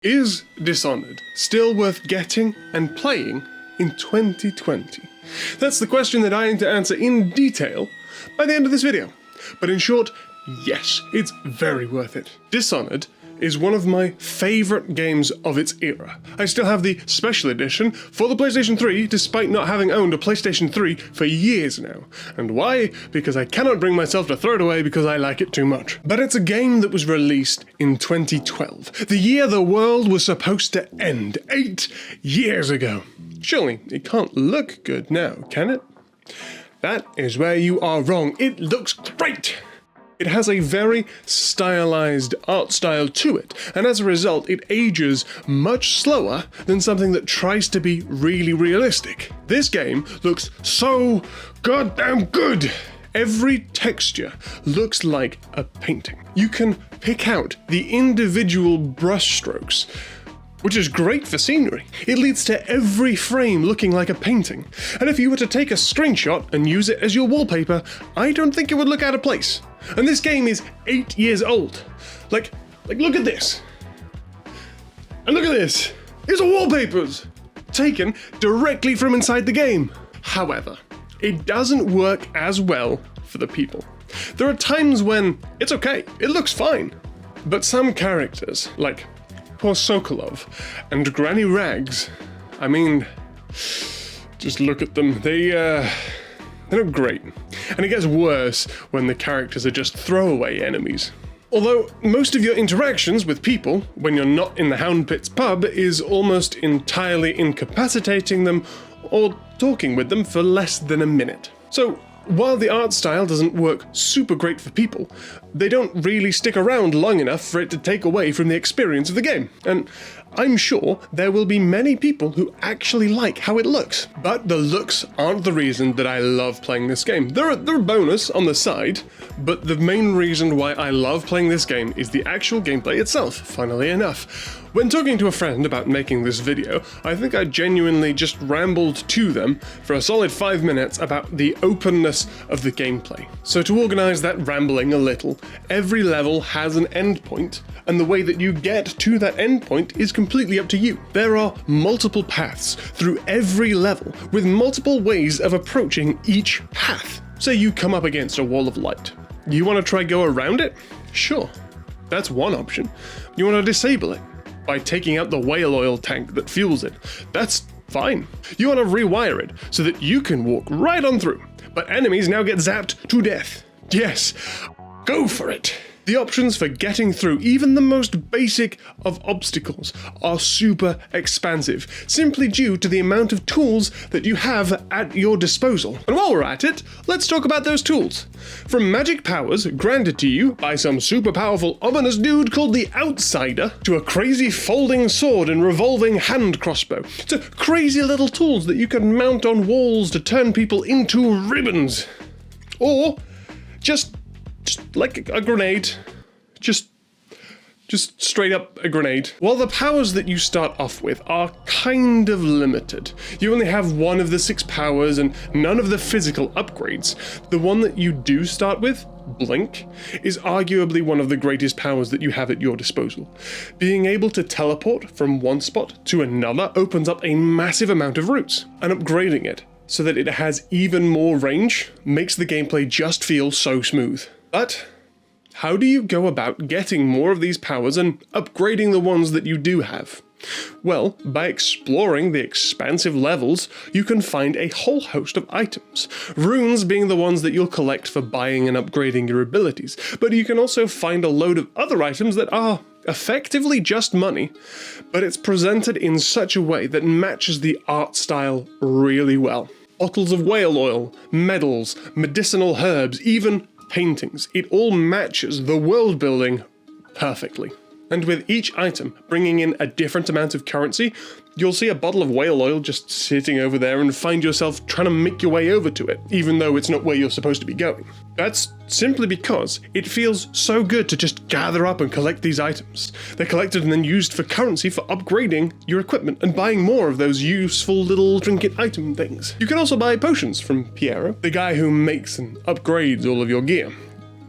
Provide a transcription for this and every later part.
Is Dishonored still worth getting and playing in 2020? That's the question that I aim to answer in detail by the end of this video. But in short, yes, it's very worth it. Dishonored is one of my favourite games of its era. I still have the special edition for the PlayStation 3, despite not having owned a PlayStation 3 for years now. And why? Because I cannot bring myself to throw it away because I like it too much. But it's a game that was released in 2012, the year the world was supposed to end, 8 years ago. Surely it can't look good now, can it? That is where you are wrong. It looks great! It has a very stylized art style to it, and as a result, it ages much slower than something that tries to be really realistic. This game looks so goddamn good! Every texture looks like a painting. You can pick out the individual brushstrokes, which is great for scenery. It leads to every frame looking like a painting. And if you were to take a screenshot and use it as your wallpaper, I don't think it would look out of place. And this game is 8 years old. Like look at this. And look at this. These are wallpapers taken directly from inside the game. However, it doesn't work as well for the people. There are times when it's okay, it looks fine. But some characters, like poor Sokolov and Granny Rags, I mean, just look at them. They're not great. And it gets worse when the characters are just throwaway enemies. Although most of your interactions with people, when you're not in the Hound Pit's pub, is almost entirely incapacitating them or talking with them for less than a minute. So, while the art style doesn't work super great for people, they don't really stick around long enough for it to take away from the experience of the game. And I'm sure there will be many people who actually like how it looks. But the looks aren't the reason that I love playing this game. They're a bonus on the side, but the main reason why I love playing this game is the actual gameplay itself, funnily enough. When talking to a friend about making this video, I think I genuinely just rambled to them for a solid 5 minutes about the openness of the gameplay. So to organise that rambling a little, every level has an endpoint, and the way that you get to that endpoint is completely up to you. There are multiple paths through every level, with multiple ways of approaching each path. Say you come up against a wall of light. You want to try go around it? Sure, that's one option. You want to disable it by taking out the whale oil tank that fuels it. That's fine. You want to rewire it so that you can walk right on through, but enemies now get zapped to death. Yes, go for it. The options for getting through even the most basic of obstacles are super expansive, simply due to the amount of tools that you have at your disposal. And while we're at it, let's talk about those tools. From magic powers granted to you by some super powerful ominous dude called the Outsider, to a crazy folding sword and revolving hand crossbow, to crazy little tools that you can mount on walls to turn people into ribbons. Or just like a grenade, just straight up a grenade. While the powers that you start off with are kind of limited, you only have one of the 6 powers and none of the physical upgrades. The one that you do start with, Blink, is arguably one of the greatest powers that you have at your disposal. Being able to teleport from one spot to another opens up a massive amount of routes, and upgrading it so that it has even more range makes the gameplay just feel so smooth. But how do you go about getting more of these powers and upgrading the ones that you do have? Well, by exploring the expansive levels, you can find a whole host of items, runes being the ones that you'll collect for buying and upgrading your abilities, but you can also find a load of other items that are effectively just money, but it's presented in such a way that matches the art style really well. Bottles of whale oil, medals, medicinal herbs, even paintings. It all matches the world building perfectly. And with each item bringing in a different amount of currency, you'll see a bottle of whale oil just sitting over there and find yourself trying to make your way over to it, even though it's not where you're supposed to be going. That's simply because it feels so good to just gather up and collect these items. They're collected and then used for currency for upgrading your equipment and buying more of those useful little trinket item things. You can also buy potions from Piero, the guy who makes and upgrades all of your gear.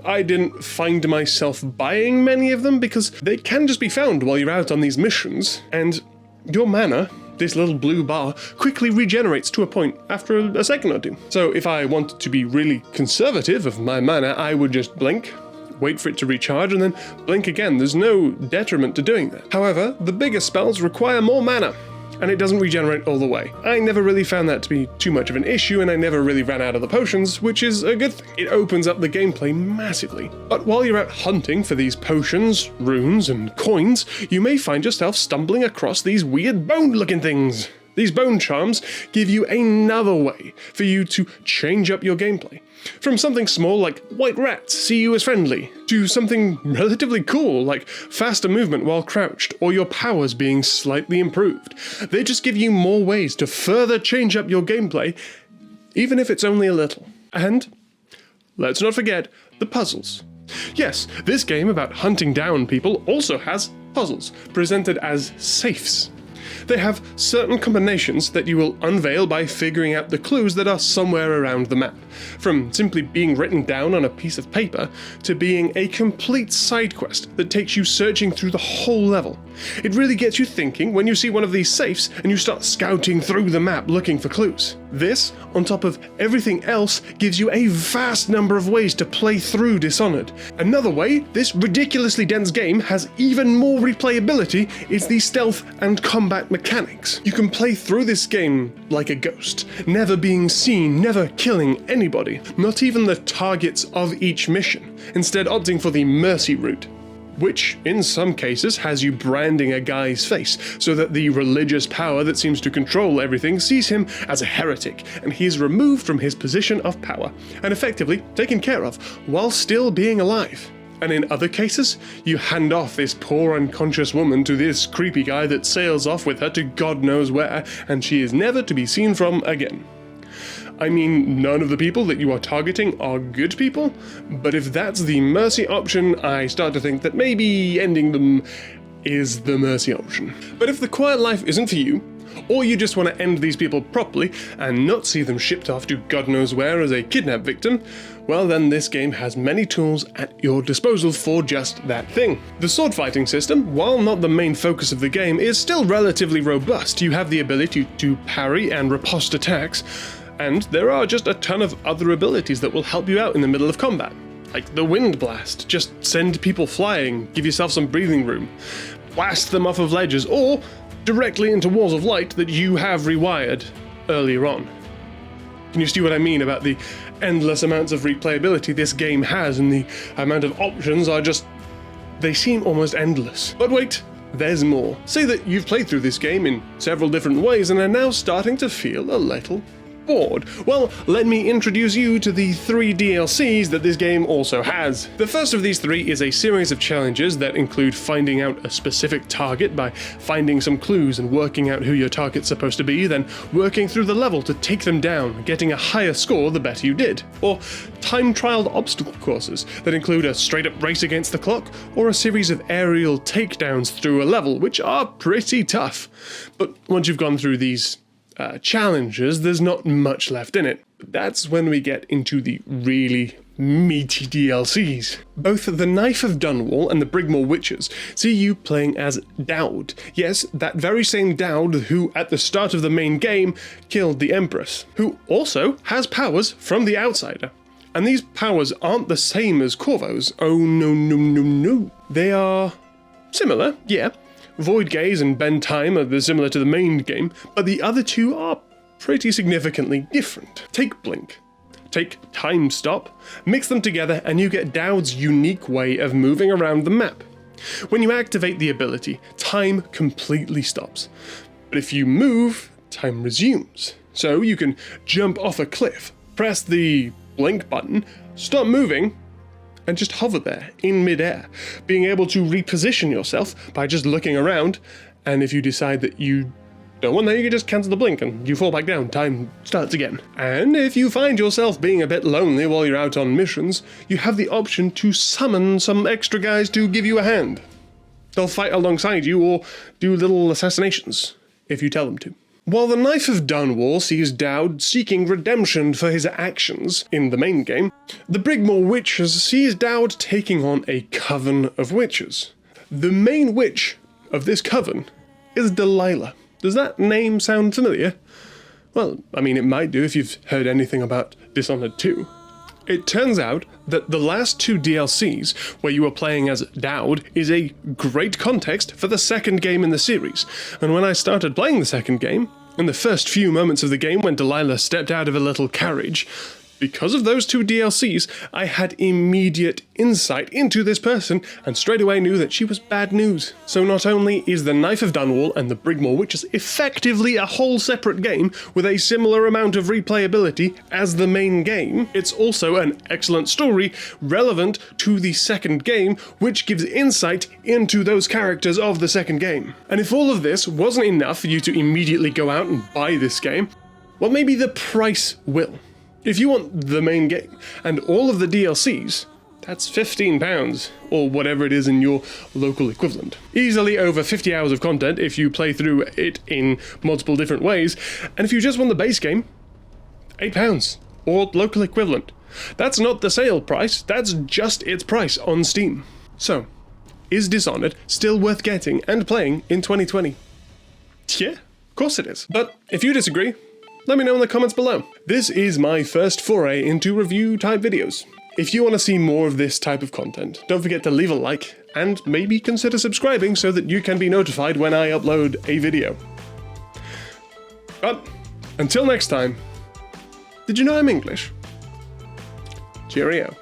I didn't find myself buying many of them because they can just be found while you're out on these missions, and your mana, this little blue bar, quickly regenerates to a point after a second or two. So if I wanted to be really conservative of my mana, I would just blink, wait for it to recharge, and then blink again. There's no detriment to doing that. However, the bigger spells require more mana, and it doesn't regenerate all the way. I never really found that to be too much of an issue, and I never really ran out of the potions, which is a good thing. It opens up the gameplay massively. But while you're out hunting for these potions, runes, and coins, you may find yourself stumbling across these weird bone-looking things. These bone charms give you another way for you to change up your gameplay. From something small like white rats see you as friendly, to something relatively cool like faster movement while crouched, or your powers being slightly improved. They just give you more ways to further change up your gameplay, even if it's only a little. And let's not forget the puzzles. Yes, this game about hunting down people also has puzzles, presented as safes. They have certain combinations that you will unveil by figuring out the clues that are somewhere around the map, from simply being written down on a piece of paper to being a complete side quest that takes you searching through the whole level. It really gets you thinking when you see one of these safes and you start scouting through the map looking for clues. This, on top of everything else, gives you a vast number of ways to play through Dishonored. Another way this ridiculously dense game has even more replayability is the stealth and combat mechanics. You can play through this game like a ghost, never being seen, never killing anybody, not even the targets of each mission, instead opting for the mercy route, which in some cases has you branding a guy's face so that the religious power that seems to control everything sees him as a heretic, and he is removed from his position of power and effectively taken care of while still being alive. And in other cases, you hand off this poor unconscious woman to this creepy guy that sails off with her to God knows where, and she is never to be seen from again. I mean, none of the people that you are targeting are good people, but if that's the mercy option, I start to think that maybe ending them is the mercy option. But if the quiet life isn't for you, or you just want to end these people properly and not see them shipped off to God knows where as a kidnap victim, well then this game has many tools at your disposal for just that thing. The sword fighting system, while not the main focus of the game, is still relatively robust. You have the ability to parry and riposte attacks, and there are just a ton of other abilities that will help you out in the middle of combat. Like the wind blast, just send people flying, give yourself some breathing room, blast them off of ledges, or directly into walls of light that you have rewired earlier on. Can you see what I mean about the endless amounts of replayability this game has, and the amount of options are just, they seem almost endless. But wait, there's more. Say that you've played through this game in several different ways and are now starting to feel a little bored. Well, let me introduce you to the 3 DLCs that this game also has. The first of these 3 is a series of challenges that include finding out a specific target by finding some clues and working out who your target's supposed to be, then working through the level to take them down, getting a higher score the better you did. Or time-trialed obstacle courses that include a straight-up race against the clock, or a series of aerial takedowns through a level, which are pretty tough. But once you've gone through these challenges, there's not much left in it. That's when we get into the really meaty DLCs. Both the Knife of Dunwall and the Brigmore Witches see you playing as Dowd. Yes, that very same Dowd who, at the start of the main game, killed the Empress, who also has powers from the outsider. And these powers aren't the same as Corvo's. Oh no, no, no, no. They are similar, yeah. Void Gaze and Bend Time are similar to the main game, but the other two are pretty significantly different. Take Blink, take Time Stop, mix them together and you get Dowd's unique way of moving around the map. When you activate the ability, time completely stops. But if you move, time resumes. So you can jump off a cliff, press the Blink button, stop moving, and just hover there in midair, being able to reposition yourself by just looking around, and if you decide that you don't want that, you can just cancel the blink and you fall back down, time starts again. And if you find yourself being a bit lonely while you're out on missions, you have the option to summon some extra guys to give you a hand. They'll fight alongside you or do little assassinations, if you tell them to. While the Knife of Dunwall sees Dowd seeking redemption for his actions in the main game, the Brigmore Witches sees Dowd taking on a coven of witches. The main witch of this coven is Delilah. Does that name sound familiar? Well, I mean, it might do if you've heard anything about Dishonored 2. It turns out that the last 2 DLCs, where you are playing as Dowd, is a great context for the second game in the series. And when I started playing the second game, in the first few moments of the game when Delilah stepped out of a little carriage, because of those 2 DLCs, I had immediate insight into this person and straight away knew that she was bad news. So not only is the Knife of Dunwall and the Brigmore Witches effectively a whole separate game with a similar amount of replayability as the main game, it's also an excellent story relevant to the second game, which gives insight into those characters of the second game. And if all of this wasn't enough for you to immediately go out and buy this game, well, maybe the price will. If you want the main game and all of the DLCs, that's £15, or whatever it is in your local equivalent. Easily over 50 hours of content if you play through it in multiple different ways, and if you just want the base game, £8, or local equivalent. That's not the sale price, that's just its price on Steam. So, is Dishonored still worth getting and playing in 2020? Yeah, of course it is. But if you disagree, let me know in the comments below. This is my first foray into review type videos. If you want to see more of this type of content, don't forget to leave a like and maybe consider subscribing so that you can be notified when I upload a video. But until next time, did you know I'm English? Cheerio.